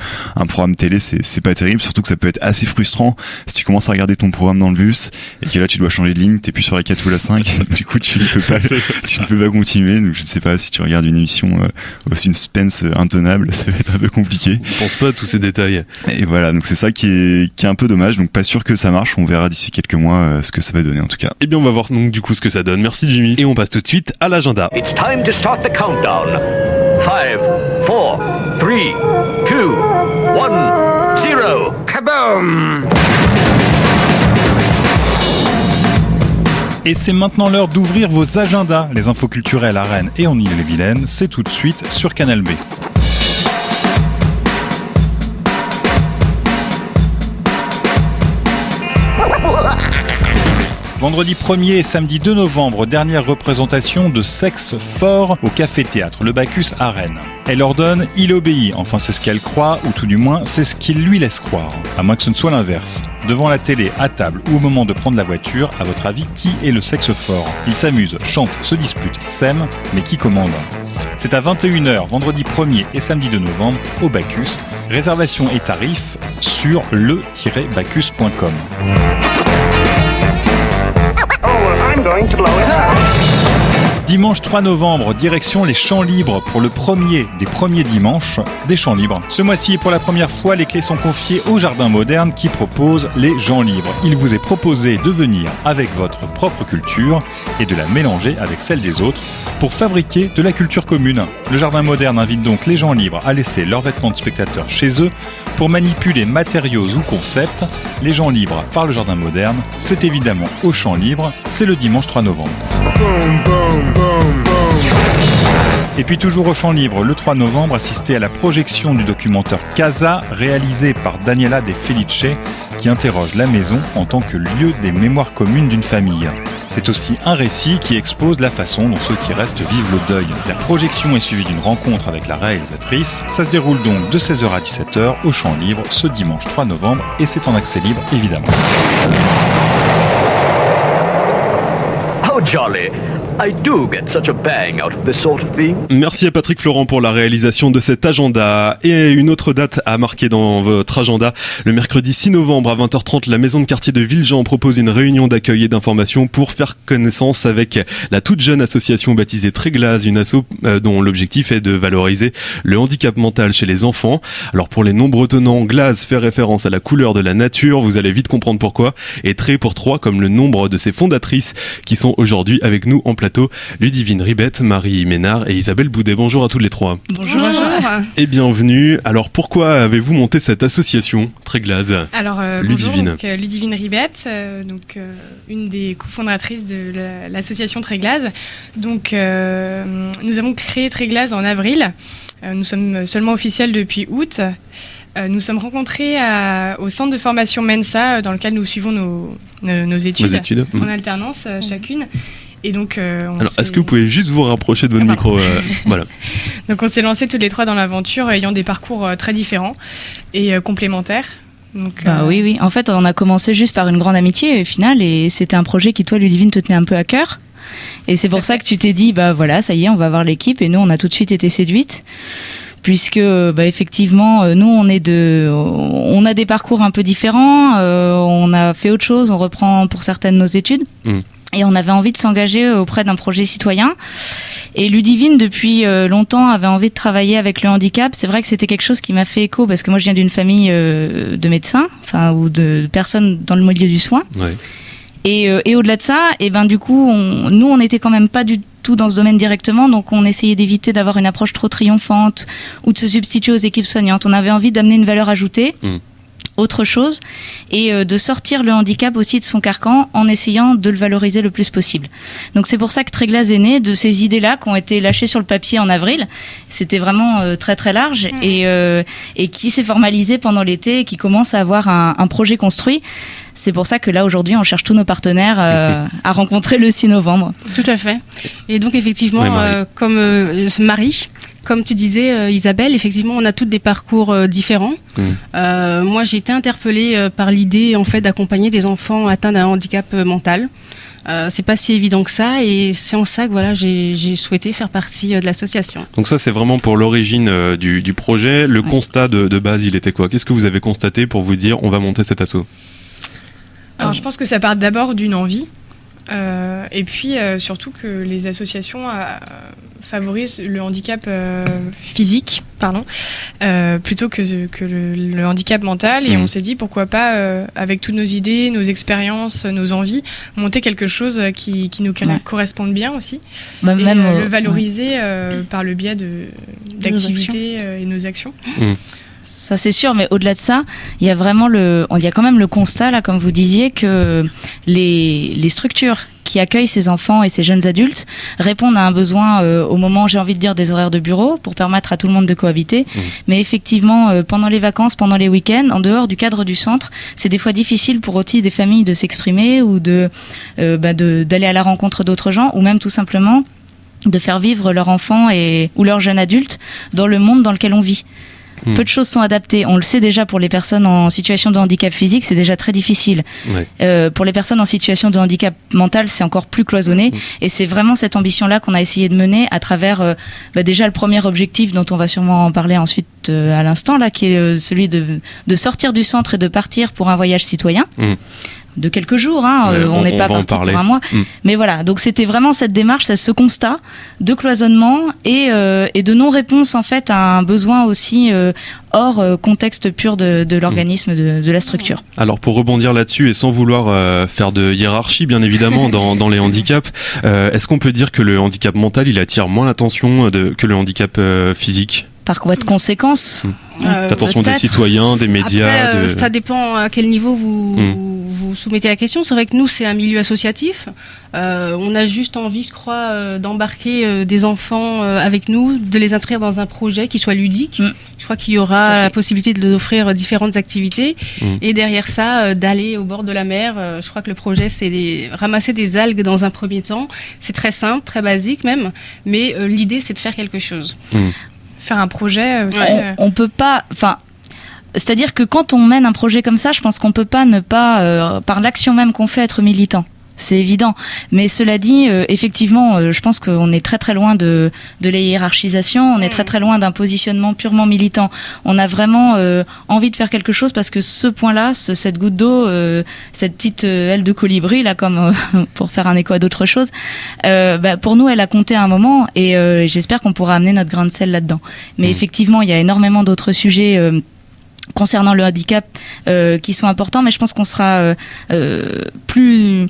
Speaker 7: télé, c'est pas terrible. Surtout que ça peut être assez frustrant si tu commences à regarder ton programme dans le bus et que là tu dois changer de ligne, t'es plus sur la 4 ou la 5, du coup tu ne peux pas continuer. Donc je ne sais pas si tu regardes une émission au suspense intenable, ça va être un peu compliqué.
Speaker 1: Je pense pas à tous ces détails.
Speaker 7: Et voilà, donc c'est ça qui est un peu dommage. Donc pas sûr que ça marche, on verra d'ici quelques mois ce que ça va donner en tout cas.
Speaker 1: Et bien on va voir donc du coup ce que ça donne. Merci Jimmy. Et on passe tout de suite à l'agenda.
Speaker 12: It's time to start the countdown. 5, 4, 3, 2, 1, 0. Kaboom!
Speaker 13: Et c'est maintenant l'heure d'ouvrir vos agendas. Les infos culturelles à Rennes et en Ille-et-Vilaine, c'est tout de suite sur Canal B. Vendredi 1er et samedi 2 novembre, dernière représentation de Sexe Fort au Café Théâtre, le Bacchus à Rennes. Elle ordonne, il obéit, enfin c'est ce qu'elle croit, ou tout du moins c'est ce qu'il lui laisse croire. À moins que ce ne soit l'inverse. Devant la télé, à table ou au moment de prendre la voiture, à votre avis, qui est le sexe fort? Il s'amuse, chante, se dispute, s'aime, mais qui commande? C'est à 21h, vendredi 1er et samedi 2 novembre, au Bacchus. Réservation et tarifs sur le-bacchus.com.
Speaker 12: Oh, I'm going to blow it up.
Speaker 13: Dimanche 3 novembre, direction les Champs Libres pour le premier des premiers dimanches des Champs Libres. Ce mois-ci, pour la première fois, les clés sont confiées au Jardin Moderne qui propose les Gens Libres. Il vous est proposé de venir avec votre propre culture et de la mélanger avec celle des autres pour fabriquer de la culture commune. Le Jardin Moderne invite donc les gens libres à laisser leurs vêtements de spectateurs chez eux pour manipuler matériaux ou concepts. Les gens libres par le Jardin Moderne, c'est évidemment au Champs Libres, c'est le dimanche 3 novembre. Et puis toujours au Champs Libres, le 3 novembre, assistez à la projection du documentaire Casa, réalisé par Daniela De Felice, qui interroge la maison en tant que lieu des mémoires communes d'une famille. C'est aussi un récit qui expose la façon dont ceux qui restent vivent le deuil. La projection est suivie d'une rencontre avec la réalisatrice. Ça se déroule donc de 16h à 17h au Champs Libres ce dimanche 3 novembre et c'est en accès libre évidemment.
Speaker 12: How jolly. I do get such a bang out of this sort of thing.
Speaker 1: Merci à Patrick Florent pour la réalisation de cet agenda. Et une autre date à marquer dans votre agenda. Le mercredi 6 novembre à 20h30, la maison de quartier de Villejean propose une réunion d'accueil et d'information pour faire connaissance avec la toute jeune association baptisée Tréglase, une asso dont l'objectif est de valoriser le handicap mental chez les enfants. Alors pour les nombreux tenants, Glaze fait référence à la couleur de la nature, vous allez vite comprendre pourquoi. Et Tré pour 3 comme le nombre de ses fondatrices qui sont aujourd'hui avec nous en plateau, Ludivine Ribette, Marie Ménard et Isabelle Boudet. Bonjour à toutes les trois.
Speaker 14: Bonjour.
Speaker 1: Et bienvenue. Alors pourquoi avez-vous monté cette association Tréglase ?
Speaker 14: Alors
Speaker 1: Ludivine.
Speaker 14: bonjour, donc, Ludivine Ribette, une des cofondatrices de l'association Tréglase. Donc nous avons créé Tréglase en avril. Nous sommes seulement officiels depuis août. Nous sommes rencontrés au centre de formation Mensa dans lequel nous suivons nos études en alternance chacune. Et donc,
Speaker 1: alors, est-ce que vous pouvez juste vous rapprocher de votre micro voilà.
Speaker 14: Donc, on s'est lancés toutes les trois dans l'aventure, ayant des parcours très différents et complémentaires. Donc,
Speaker 15: oui. En fait, on a commencé juste par une grande amitié au final, et c'était un projet qui, toi, Ludivine, te tenait un peu à cœur. Et c'est pour ça que tu t'es dit, ça y est, on va voir l'équipe. Et nous, on a tout de suite été séduites. Puisque effectivement nous on a des parcours un peu différents, on a fait autre chose, on reprend pour certaines nos études et on avait envie de s'engager auprès d'un projet citoyen. Et Ludivine depuis longtemps avait envie de travailler avec le handicap. C'est vrai que c'était quelque chose qui m'a fait écho parce que moi je viens d'une famille de médecins, ou de personnes dans le milieu du soin. Ouais. Et au-delà de ça, du coup, on n'était quand même pas du tout dans ce domaine directement, donc on essayait d'éviter d'avoir une approche trop triomphante ou de se substituer aux équipes soignantes. On avait envie d'amener une valeur ajoutée, autre chose, et de sortir le handicap aussi de son carcan en essayant de le valoriser le plus possible. Donc c'est pour ça que Tréglase est né de ces idées-là qui ont été lâchées sur le papier en avril. C'était vraiment très très large et qui s'est formalisé pendant l'été et qui commence à avoir un projet construit. C'est pour ça que là, aujourd'hui, on cherche tous nos partenaires à rencontrer le 6 novembre.
Speaker 16: Tout à fait. Et donc, effectivement, comme Marie, comme tu disais, Isabelle, effectivement, on a toutes des parcours différents. Moi, j'ai été interpellée par l'idée, en fait, d'accompagner des enfants atteints d'un handicap mental. C'est pas si évident que ça, et c'est en ça que j'ai souhaité faire partie de l'association.
Speaker 1: Donc ça, c'est vraiment pour l'origine du projet. Le constat de base, il était quoi ? Qu'est-ce que vous avez constaté pour vous dire on va monter cet asso ?
Speaker 14: Alors, je pense que ça part d'abord d'une envie, et puis surtout que les associations favorisent le handicap physique, plutôt que le handicap mental. Et on s'est dit pourquoi pas, avec toutes nos idées, nos expériences, nos envies, monter quelque chose qui nous corresponde bien aussi, et le valoriser par le biais d'activités et nos actions.
Speaker 15: Ça c'est sûr, mais au-delà de ça, il y a quand même le constat là, comme vous disiez, que les structures qui accueillent ces enfants et ces jeunes adultes répondent à un besoin au moment, j'ai envie de dire, des horaires de bureau pour permettre à tout le monde de cohabiter. Mais effectivement, pendant les vacances, pendant les week-ends, en dehors du cadre du centre, c'est des fois difficile pour aussi des familles de s'exprimer ou d'aller à la rencontre d'autres gens, ou même tout simplement de faire vivre leur enfant ou leur jeune adulte dans le monde dans lequel on vit. Peu de choses sont adaptées. On le sait déjà pour les personnes en situation de handicap physique, c'est déjà très difficile. Pour les personnes en situation de handicap mental, c'est encore plus cloisonné. Et c'est vraiment cette ambition-là qu'on a essayé de mener à travers déjà le premier objectif dont on va sûrement en parler ensuite à l'instant, là, qui est celui de sortir du centre et de partir pour un voyage citoyen. de quelques jours, on n'est pas parti pour un mois. Mais voilà, donc c'était vraiment cette démarche, ce constat de cloisonnement et de non-réponse en fait à un besoin aussi hors contexte pur de l'organisme, de la structure.
Speaker 1: Alors pour rebondir là-dessus et sans vouloir faire de hiérarchie bien évidemment dans les handicaps, est-ce qu'on peut dire que le handicap mental il attire moins l'attention que le handicap physique ?
Speaker 15: Par quoi de conséquences
Speaker 1: l'attention des citoyens, des médias.
Speaker 16: Après, ça dépend à quel niveau vous soumettez la question. C'est vrai que nous, c'est un milieu associatif. On a juste envie, je crois, d'embarquer des enfants avec nous, de les inscrire dans un projet qui soit ludique. Je crois qu'il y aura la possibilité de leur offrir différentes activités. Et derrière ça, d'aller au bord de la mer. Je crois que le projet, c'est ramasser des algues dans un premier temps. C'est très simple, très basique même. Mais l'idée, c'est de faire quelque chose.
Speaker 14: Faire un projet aussi.
Speaker 15: On peut pas, c'est-à-dire que quand on mène un projet comme ça, je pense qu'on peut pas ne pas, par l'action même qu'on fait, être militant. C'est évident. Mais cela dit, effectivement, je pense qu'on est très très loin de la hiérarchisation, on est très très loin d'un positionnement purement militant. On a vraiment envie de faire quelque chose parce que ce point-là, cette goutte d'eau, cette petite aile de colibri, là, comme pour faire un écho à d'autres choses, pour nous, elle a compté à un moment et j'espère qu'on pourra amener notre grain de sel là-dedans. Mais effectivement, il y a énormément d'autres sujets concernant le handicap qui sont importants, mais je pense qu'on sera plus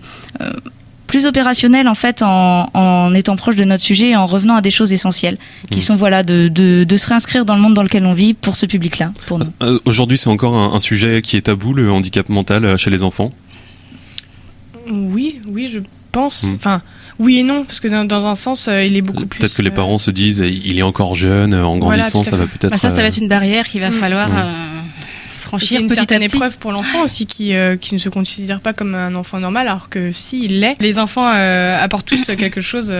Speaker 15: opérationnel en fait en étant proche de notre sujet et en revenant à des choses essentielles qui sont de se réinscrire dans le monde dans lequel on vit pour ce public-là, pour nous.
Speaker 1: Aujourd'hui, c'est encore un sujet qui est tabou, le handicap mental chez les enfants.
Speaker 14: Oui, je pense. Enfin, oui et non, parce que dans un sens, il est beaucoup plus...
Speaker 1: Peut-être que les parents se disent, il est encore jeune, en grandissant, ça va peut-être...
Speaker 16: Ça va être une barrière qu'il va falloir franchir
Speaker 14: petit à petit. C'est une certaine épreuve pour l'enfant aussi qui ne se considère pas comme un enfant normal, alors que si, il l'est. Les enfants apportent tous quelque chose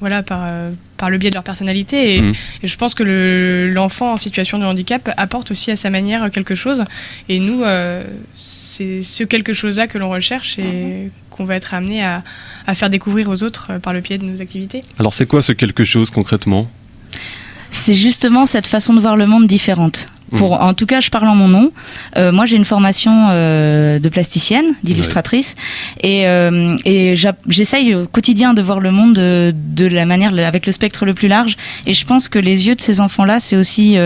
Speaker 14: par le biais de leur personnalité. Et je pense que l'enfant en situation de handicap apporte aussi à sa manière quelque chose. Et nous, c'est ce quelque chose-là que l'on recherche et qu'on va être amené à faire découvrir aux autres par le biais de nos activités.
Speaker 1: Alors c'est quoi ce quelque chose concrètement ?
Speaker 15: C'est justement cette façon de voir le monde différente. En tout cas, je parle en mon nom. Moi, j'ai une formation de plasticienne, d'illustratrice, et j'essaye au quotidien de voir le monde de la manière, avec le spectre le plus large. Et je pense que les yeux de ces enfants-là, c'est aussi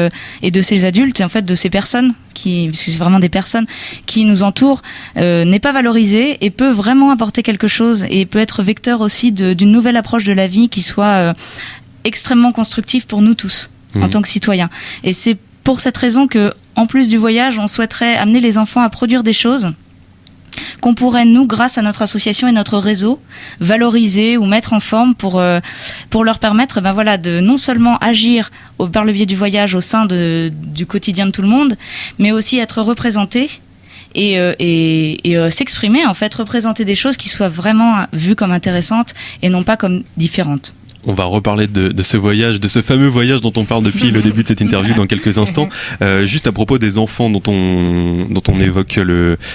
Speaker 15: et de ces adultes, et en fait de ces personnes parce que c'est vraiment des personnes qui nous entourent, n'est pas valorisé et peut vraiment apporter quelque chose et peut être vecteur aussi d'une nouvelle approche de la vie qui soit extrêmement constructive pour nous tous en tant que citoyens. Et c'est pour cette raison que, en plus du voyage, on souhaiterait amener les enfants à produire des choses qu'on pourrait, nous, grâce à notre association et notre réseau, valoriser ou mettre en forme pour leur permettre de non seulement agir par le biais du voyage au sein du quotidien de tout le monde, mais aussi être représentés et s'exprimer, en fait, représenter des choses qui soient vraiment vues comme intéressantes et non pas comme différentes.
Speaker 1: On va reparler de ce voyage, de ce fameux voyage dont on parle depuis le début de cette interview dans quelques instants. Juste à propos des enfants dont on évoque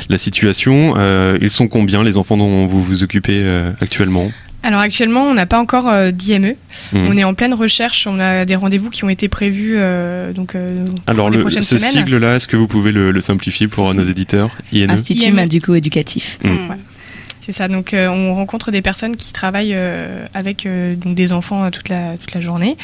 Speaker 1: la situation, ils sont combien les enfants dont vous vous occupez actuellement ?
Speaker 14: Alors actuellement, on n'a pas encore d'IME. On est en pleine recherche. On a des rendez-vous qui ont été prévus
Speaker 1: alors
Speaker 14: les prochaines semaines.
Speaker 1: Ce sigle-là, est-ce que vous pouvez le simplifier pour nos éditeurs ? INE.
Speaker 15: Institut médico-éducatif.
Speaker 14: C'est ça, donc on rencontre des personnes qui travaillent avec donc des enfants toute la journée.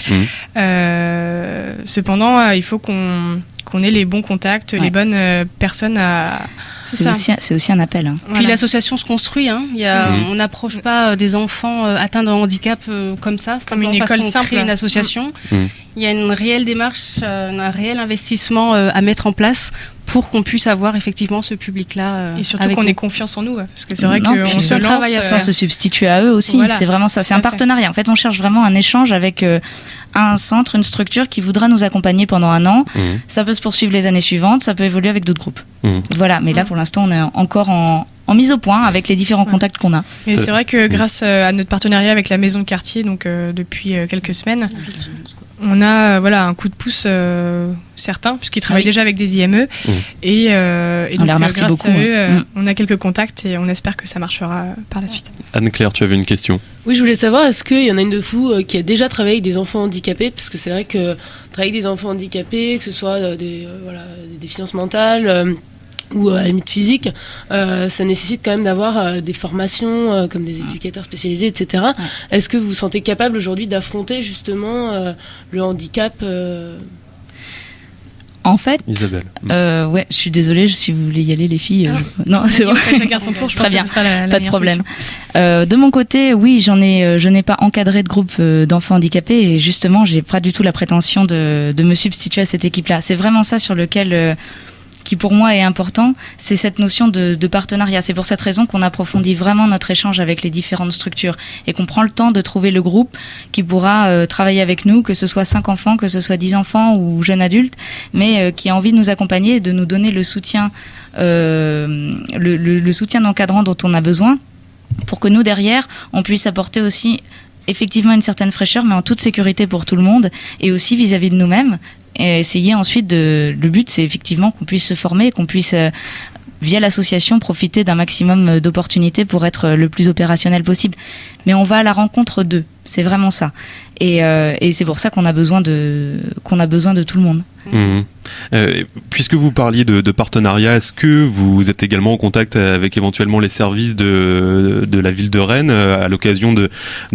Speaker 14: Cependant, il faut qu'on ait les bons contacts, les bonnes personnes à...
Speaker 15: C'est aussi un appel.
Speaker 16: Voilà. Puis l'association se construit. On n'approche pas des enfants atteints d'un handicap comme ça.
Speaker 14: Comme une école simple.
Speaker 16: Crée une association. Il y a une réelle démarche, un réel investissement à mettre en place pour qu'on puisse avoir effectivement ce public-là.
Speaker 14: Et surtout qu'on ait confiance en nous. Parce que c'est vrai qu'on se lance...
Speaker 15: sans se substituer à eux aussi. Voilà. C'est vraiment ça. C'est un partenariat. En fait, on cherche vraiment un échange avec... un centre, une structure qui voudra nous accompagner pendant un an. Ça peut se poursuivre les années suivantes, ça peut évoluer avec d'autres groupes. Voilà, mais là pour l'instant on est encore en mise au point avec les différents contacts qu'on a.
Speaker 14: Mais c'est vrai que grâce à notre partenariat avec la Maison de Quartier, donc depuis quelques semaines, on a un coup de pouce certain, puisqu'ils travaillent déjà avec des IME. Et donc grâce
Speaker 15: beaucoup,
Speaker 14: à eux, on a quelques contacts et on espère que ça marchera par la suite.
Speaker 1: Anne-Claire, tu avais une question ?
Speaker 2: Oui, je voulais savoir, est-ce qu'il y en a une de vous qui a déjà travaillé avec des enfants handicapés ? Parce que c'est vrai que travailler avec des enfants handicapés, que ce soit des déficiences mentales, ou à la limite physique, ça nécessite quand même d'avoir des formations comme des éducateurs spécialisés, etc. Est-ce que vous vous sentez capable aujourd'hui d'affronter justement le handicap
Speaker 15: En fait,
Speaker 1: Isabelle.
Speaker 15: ouais, je suis désolée, si vous voulez y aller les filles. Non, c'est bon.
Speaker 14: Chacun son tour, je pense
Speaker 15: Très bien,
Speaker 14: que ce sera la
Speaker 15: pas de
Speaker 14: meilleure
Speaker 15: problème. De mon côté, oui, je n'ai pas encadré de groupe d'enfants handicapés et justement, j'ai pas du tout la prétention de me substituer à cette équipe-là. C'est vraiment ça sur lequel qui pour moi est important, c'est cette notion de partenariat. C'est pour cette raison qu'on approfondit vraiment notre échange avec les différentes structures et qu'on prend le temps de trouver le groupe qui pourra travailler avec nous, que ce soit 5 enfants, que ce soit 10 enfants ou jeunes adultes, mais qui a envie de nous accompagner et de nous donner le soutien d'encadrant dont on a besoin pour que nous, derrière, on puisse apporter aussi effectivement une certaine fraîcheur, mais en toute sécurité pour tout le monde et aussi vis-à-vis de nous-mêmes. Et essayer ensuite le but, c'est effectivement qu'on puisse se former, qu'on puisse via l'association profiter d'un maximum d'opportunités pour être le plus opérationnel possible. Mais on va à la rencontre d'eux, c'est vraiment ça. Et c'est pour ça qu'on a besoin de tout le monde.
Speaker 1: Mmh. Puisque vous parliez de partenariat, est-ce que vous êtes également en contact avec éventuellement les services de la ville de Rennes à l'occasion de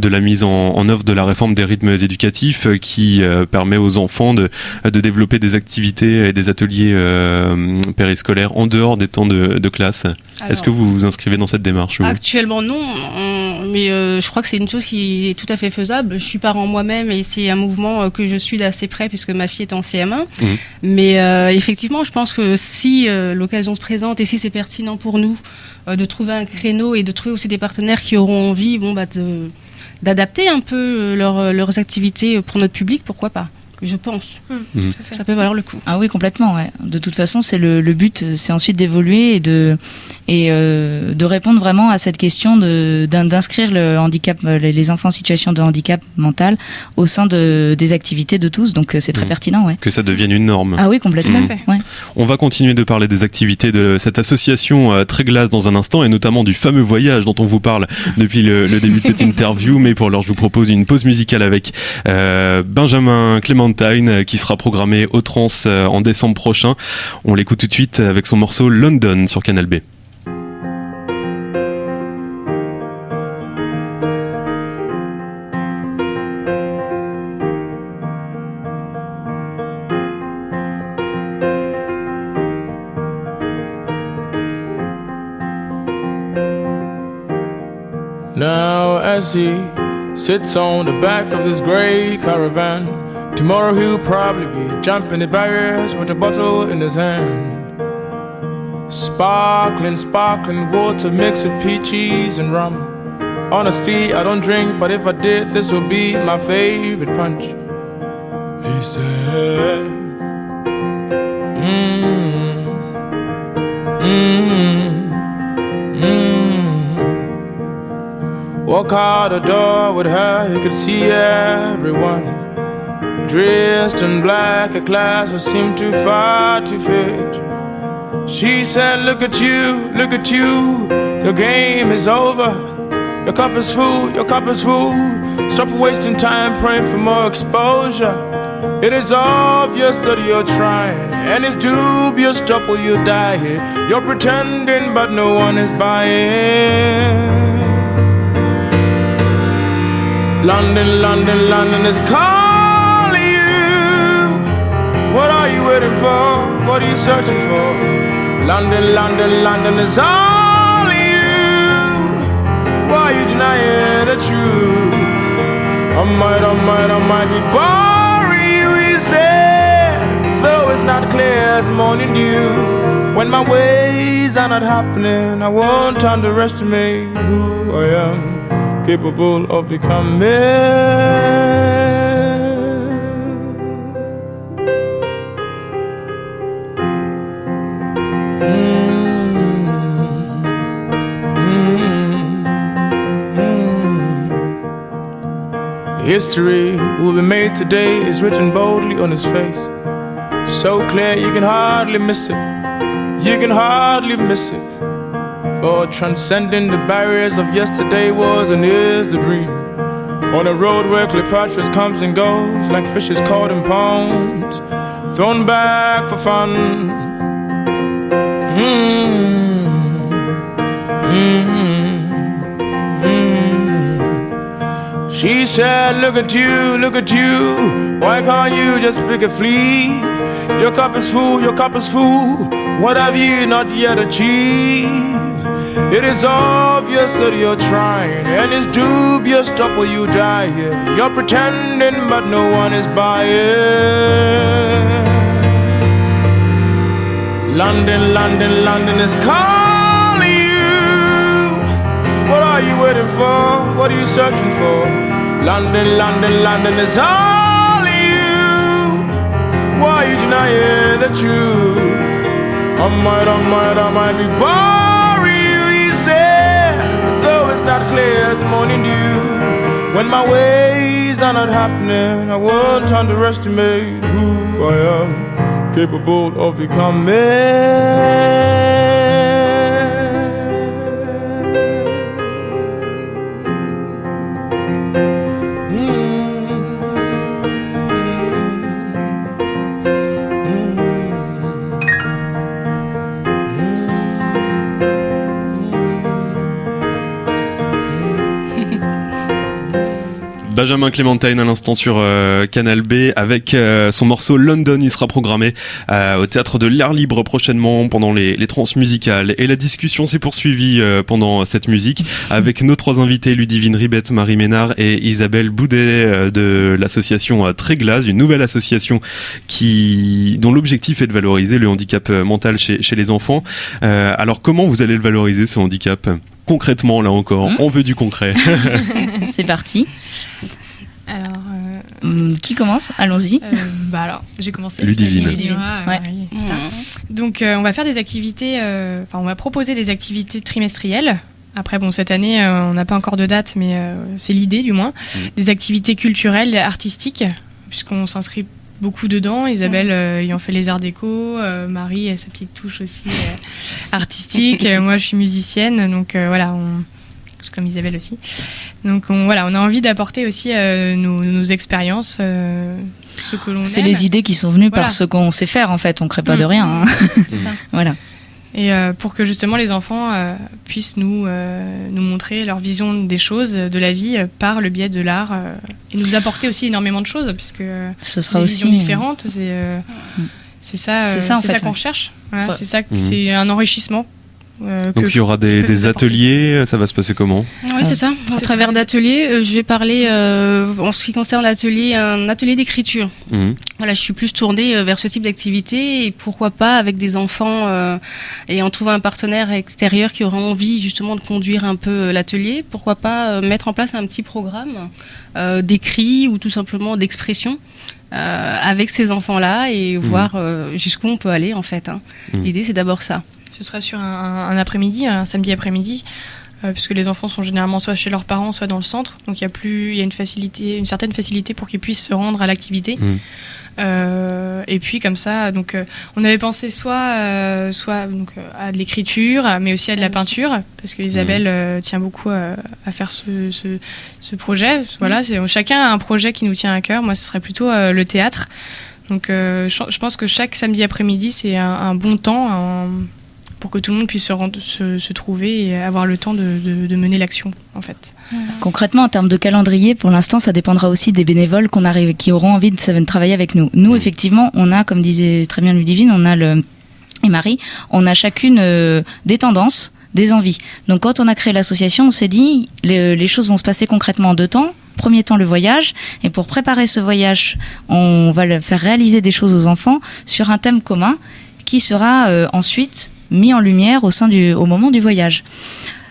Speaker 1: la mise en œuvre de la réforme des rythmes éducatifs qui permet aux enfants de développer des activités et des ateliers périscolaires en dehors des temps de classe? Est-ce que vous vous inscrivez dans cette démarche?
Speaker 16: Actuellement non, mais je crois que c'est une chose qui est tout à fait faisable. Je suis parent moi-même et c'est un mouvement que je suis d'assez près puisque ma fille est en CM1. Mais effectivement, je pense que si l'occasion se présente et si c'est pertinent pour nous de trouver un créneau et de trouver aussi des partenaires qui auront envie d'adapter un peu leurs activités pour notre public, pourquoi pas? Je pense. Ça peut valoir le coup.
Speaker 15: Ah oui, complètement. Ouais. De toute façon, c'est le but, c'est ensuite d'évoluer et de répondre vraiment à cette question d'inscrire le handicap, les enfants en situation de handicap mental au sein des activités de tous. Donc c'est très pertinent. Ouais.
Speaker 1: Que ça devienne une norme.
Speaker 15: Ah oui, complètement. Ouais.
Speaker 1: On va continuer de parler des activités de cette association Tréglace dans un instant et notamment du fameux voyage dont on vous parle depuis le début de cette interview. Mais pour l'heure, je vous propose une pause musicale avec Benjamin Clémentine qui sera programmé au Trans en décembre prochain. On l'écoute tout de suite avec son morceau London sur Canal B.
Speaker 17: Now as he sits on the back of this grey caravan, tomorrow he'll probably be jumping the barriers with a bottle in his hand. Sparkling, sparkling water mix of peaches and rum. Honestly, I don't drink, but if I did, this would be my favorite punch. He said, Walk out the door with her, you could see everyone dressed in black, a class that seemed too far to fit. She said, look at you, your game is over. Your cup is full, your cup is full. Stop wasting time praying for more exposure. It is obvious that you're trying, and it's dubious, stop or you die here. You're pretending, but no one is buying. London, London, London is calling you. What are you waiting for? What are you searching for? London, London, London is all you. Why are you denying the truth? I might be boring you, he said. Though it's not clear as morning dew. When my ways are not happening, I won't underestimate who I am capable of becoming. History will be made today is written boldly on his face. So clear you can hardly miss it. You can hardly miss it. For transcending the barriers of yesterday was and is the dream. On a road where Cleopatra comes and goes like fishes caught in ponds, thrown back for fun. She said, look at you, why can't you just pick a flea? Your cup is full, what have you not yet achieved? It is obvious that you're trying, and it's dubious, stop or you die here. You're pretending, but no one is buying. London, London, London is calling you. What are you waiting for? What are you searching for? London, London, London is all you. Why are you denying the truth? I might be boring you, he said, but though it's not clear as morning dew. When my ways are not happening, I won't underestimate who I am, capable of becoming.
Speaker 1: Benjamin Clémentine à l'instant sur Canal B avec son morceau London. Il sera programmé au Théâtre de l'Air Libre prochainement pendant les transmusicales. Et la discussion s'est poursuivie pendant cette musique avec nos trois invités, Ludivine Ribet, Marie Ménard et Isabelle Boudet de l'association Tréglase, une nouvelle association dont l'objectif est de valoriser le handicap mental chez les enfants. Alors comment vous allez le valoriser, ce handicap ? Concrètement, là encore, on veut du concret.
Speaker 15: C'est parti.
Speaker 14: Alors,
Speaker 15: qui commence ? Allons-y.
Speaker 14: Alors, j'ai commencé.
Speaker 1: Ludivine.
Speaker 15: Ouais.
Speaker 14: Donc, on va faire des activités. On va proposer des activités trimestrielles. Après, cette année, on n'a pas encore de date, mais c'est l'idée, du moins. Des activités culturelles, artistiques, puisqu'on s'inscrit beaucoup dedans. Isabelle ayant fait les arts déco, Marie a sa petite touche aussi artistique. Moi, je suis musicienne, donc voilà, comme Isabelle aussi. Donc on a envie d'apporter aussi nos expériences, ce que l'on
Speaker 15: C'est
Speaker 14: aime.
Speaker 15: les idées qui sont venues par ce qu'on sait faire en fait. On crée pas de rien. Hein.
Speaker 14: C'est ça.
Speaker 15: Voilà.
Speaker 14: Et pour que justement les enfants puissent nous montrer leur vision des choses, de la vie, par le biais de l'art, et nous apporter aussi énormément de choses, puisque
Speaker 15: ce sera
Speaker 14: des
Speaker 15: aussi
Speaker 14: visions différentes. C'est ça qu'on recherche. Voilà, c'est ça, c'est un enrichissement.
Speaker 1: Donc il y aura des ateliers, ça va se passer comment ?
Speaker 16: Oui, c'est ça. Au travers d'ateliers, je vais parler en ce qui concerne l'atelier, un atelier d'écriture. Voilà, je suis plus tournée vers ce type d'activité et pourquoi pas avec des enfants et en trouvant un partenaire extérieur qui aura envie justement de conduire un peu l'atelier, pourquoi pas mettre en place un petit programme d'écrit ou tout simplement d'expression. Avec ces enfants-là et voir jusqu'où on peut aller en fait. L'idée c'est d'abord ça.
Speaker 14: Ce sera sur un après-midi, un samedi après-midi, puisque les enfants sont généralement soit chez leurs parents, soit dans le centre. Donc il y a une certaine facilité pour qu'ils puissent se rendre à l'activité. Et puis comme ça, donc on avait pensé soit à de l'écriture, mais aussi à de la peinture, parce que Isabelle tient beaucoup à faire ce projet. Voilà, chacun a un projet qui nous tient à cœur. Moi, ce serait plutôt le théâtre. Donc je pense que chaque samedi après-midi, c'est un bon temps pour que tout le monde puisse se trouver et avoir le temps de mener l'action, en fait.
Speaker 15: Concrètement, en termes de calendrier, pour l'instant, ça dépendra aussi des bénévoles qui auront envie de travailler avec nous. Nous, effectivement, on a, comme disait très bien Ludivine, et Marie, on a chacune des tendances, des envies. Donc, quand on a créé l'association, on s'est dit, les choses vont se passer concrètement en 2 temps. Premier temps, le voyage. Et pour préparer ce voyage, on va faire réaliser des choses aux enfants sur un thème commun qui sera ensuite mis en lumière au moment du voyage.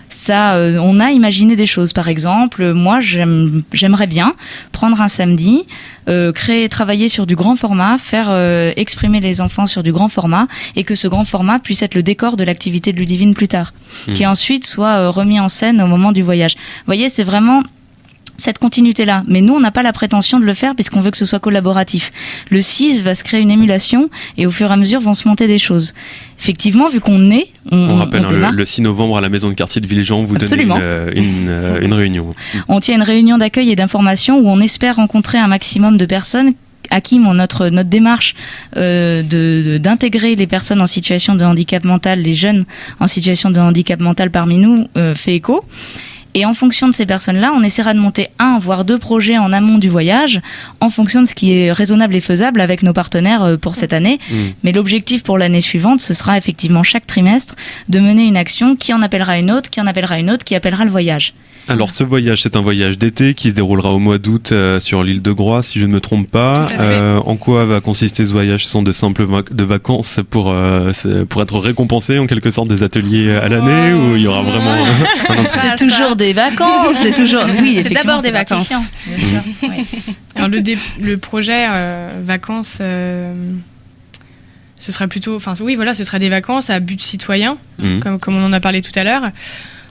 Speaker 15: Ça, on a imaginé des choses. Par exemple, moi, j'aimerais bien prendre un samedi, travailler sur du grand format, faire exprimer les enfants sur du grand format, et que ce grand format puisse être le décor de l'activité de Ludivine plus tard, qui ensuite soit remis en scène au moment du voyage. Vous voyez, c'est vraiment cette continuité-là. Mais nous, on n'a pas la prétention de le faire puisqu'on veut que ce soit collaboratif. Le 6 va se créer une émulation et au fur et à mesure vont se monter des choses. Effectivement, vu qu'on est, on
Speaker 1: rappelle
Speaker 15: démarre.
Speaker 1: Le 6 novembre à la maison de quartier de Villejean, vous donnez une réunion.
Speaker 15: On tient une réunion d'accueil et d'information où on espère rencontrer un maximum de personnes Hakim, notre démarche d'intégrer les personnes en situation de handicap mental, les jeunes en situation de handicap mental parmi nous, fait écho. Et en fonction de ces personnes-là, on essaiera de monter 1 voire 2 projets en amont du voyage, en fonction de ce qui est raisonnable et faisable avec nos partenaires pour cette année. Mais l'objectif pour l'année suivante, ce sera effectivement chaque trimestre de mener une action qui en appellera une autre, qui en appellera une autre, qui appellera le voyage.
Speaker 1: Alors ce voyage, c'est un voyage d'été qui se déroulera au mois d'août sur l'île de Groix, si je ne me trompe pas. En quoi va consister ce voyage? Ce sont de simples vacances pour être récompensé en quelque sorte des ateliers à l'année, ou il y aura vraiment
Speaker 15: c'est toujours des vacances, c'est toujours
Speaker 16: c'est d'abord des vacances.
Speaker 15: Bien sûr.
Speaker 14: Oui. Alors le projet vacances ce sera plutôt ce sera des vacances à but citoyen comme on en a parlé tout à l'heure.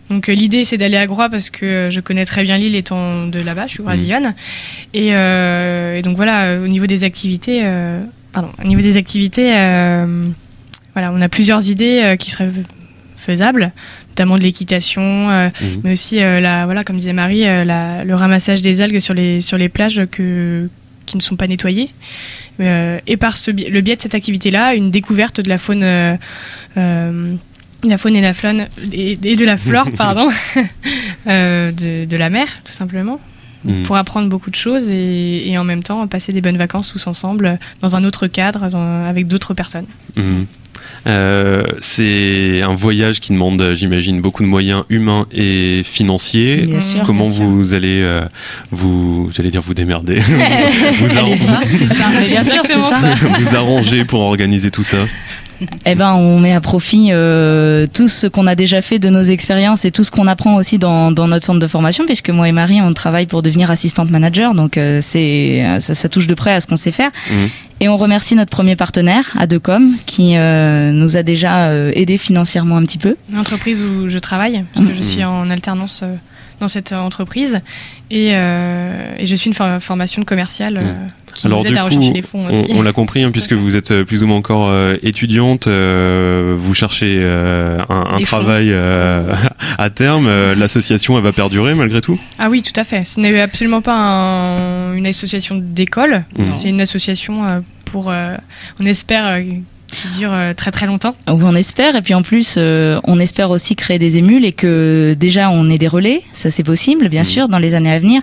Speaker 14: Donc l'idée c'est d'aller à Groix parce que je connais très bien l'île étant de là-bas, je suis groisillonne. Et donc voilà, au niveau des activités, on a plusieurs idées qui seraient faisables, notamment de l'équitation, mais aussi comme disait Marie, le ramassage des algues sur les plages qui ne sont pas nettoyées. Et par le biais de cette activité-là, une découverte de la faune. La faune et la flore et de la flore, pardon, de la mer, tout simplement, pour apprendre beaucoup de choses et en même temps passer des bonnes vacances tous ensemble dans un autre cadre, avec d'autres personnes.
Speaker 1: C'est un voyage qui demande, j'imagine, beaucoup de moyens humains et financiers.
Speaker 15: Bien sûr,
Speaker 1: comment
Speaker 15: bien sûr.
Speaker 1: vous allez vous démerder,
Speaker 15: bien sûr, c'est ça.
Speaker 1: vous arranger pour organiser tout ça?
Speaker 15: Eh ben, on met à profit tout ce qu'on a déjà fait de nos expériences et tout ce qu'on apprend aussi dans notre centre de formation, puisque moi et Marie, on travaille pour devenir assistante manager, donc ça touche de près à ce qu'on sait faire. Et on remercie notre premier partenaire, Adecom, qui nous a déjà aidé financièrement un petit peu.
Speaker 14: L'entreprise où je travaille, parce que je suis en alternance dans cette entreprise et je suis une formation de commerciale qui nous aide à rechercher les fonds aussi.
Speaker 1: On l'a compris, puisque vous êtes plus ou moins encore étudiante, vous cherchez un travail à terme. L'association, elle va perdurer malgré tout?
Speaker 14: Ah oui, tout à fait. Ce n'est absolument pas une association d'école, c'est une association pour, on espère, qui dure très très longtemps.
Speaker 15: Oui, on espère, et puis en plus on espère aussi créer des émules et que déjà on ait des relais, ça c'est possible bien sûr dans les années à venir,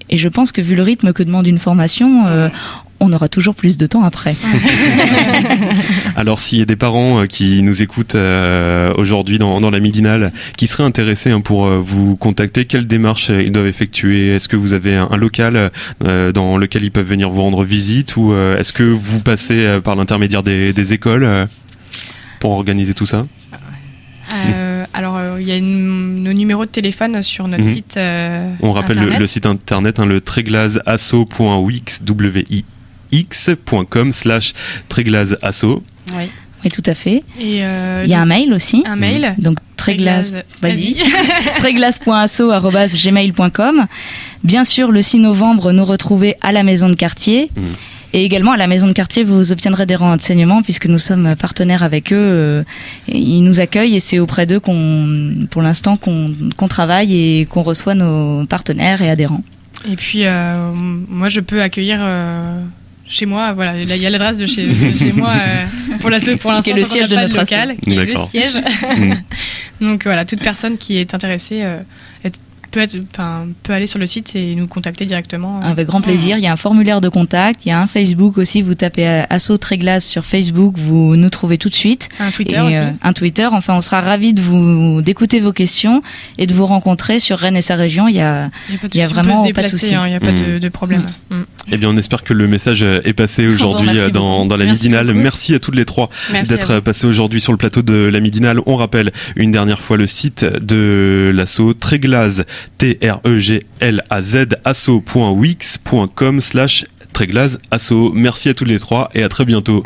Speaker 15: et je pense que vu le rythme que demande une formation, on aura toujours plus de temps après.
Speaker 1: Alors s'il y a des parents qui nous écoutent aujourd'hui dans la midinale, qui seraient intéressés pour vous contacter, quelle démarche ils doivent effectuer? Est-ce que vous avez un local dans lequel ils peuvent venir vous rendre visite, ou est-ce que vous passez par l'intermédiaire des écoles pour organiser tout ça?
Speaker 14: Alors, il y a nos numéros de téléphone sur notre site
Speaker 1: on rappelle
Speaker 14: internet.
Speaker 1: le site internet, le treglazasso.wix.com/treglazasso.
Speaker 14: Oui.
Speaker 15: Oui, tout à fait.
Speaker 14: Et
Speaker 15: il y a un mail aussi.
Speaker 14: Un mail.
Speaker 15: Donc treglazasso@gmail.com. Bien sûr, le 6 novembre, nous retrouver à la maison de quartier. Et également, à la maison de quartier, vous obtiendrez des renseignements puisque nous sommes partenaires avec eux. Ils nous accueillent et c'est auprès d'eux pour l'instant, qu'on travaille et qu'on reçoit nos partenaires et adhérents.
Speaker 14: Et puis, moi, je peux accueillir chez moi. Voilà, il y a l'adresse de chez moi pour l'instant.
Speaker 15: Qui est le siège de notre
Speaker 14: local, qui est le siège. Donc voilà, toute personne qui est intéressée peut aller sur le site et nous contacter directement.
Speaker 15: Avec grand plaisir. Il y a un formulaire de contact, il y a un Facebook aussi. Vous tapez Asso Tréglaz sur Facebook, vous nous trouvez tout de suite.
Speaker 14: Un Twitter aussi.
Speaker 15: Un Twitter. Enfin, on sera ravis d'écouter vos questions et de vous rencontrer sur Rennes et sa région. Il y a vraiment pas de souci.
Speaker 14: Il n'y a pas de problème.
Speaker 1: Eh bien, on espère que le message est passé aujourd'hui dans la midinale. Merci à toutes les trois d'être passées aujourd'hui sur le plateau de la midinale. On rappelle une dernière fois le site de l'asso Tréglaz, TREGLAZ asso.wix.com/treglazasso. Merci à toutes les trois et à très bientôt.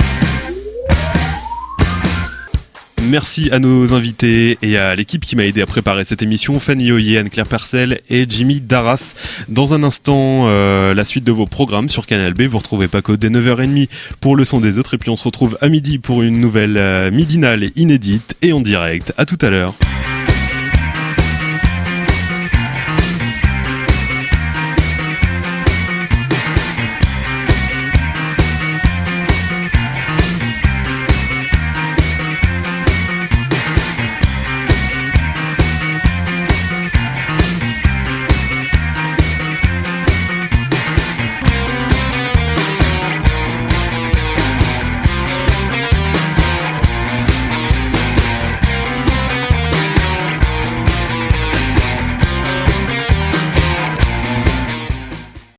Speaker 1: Merci à nos invités et à l'équipe qui m'a aidé à préparer cette émission, Fanny Oyer, Anne-Claire Percel et Jimmy Darras. Dans un instant, la suite de vos programmes sur Canal B. Vous retrouvez Paco dès 9h30 pour le son des autres, et puis on se retrouve à midi pour une nouvelle midinale inédite et en direct. À tout à l'heure.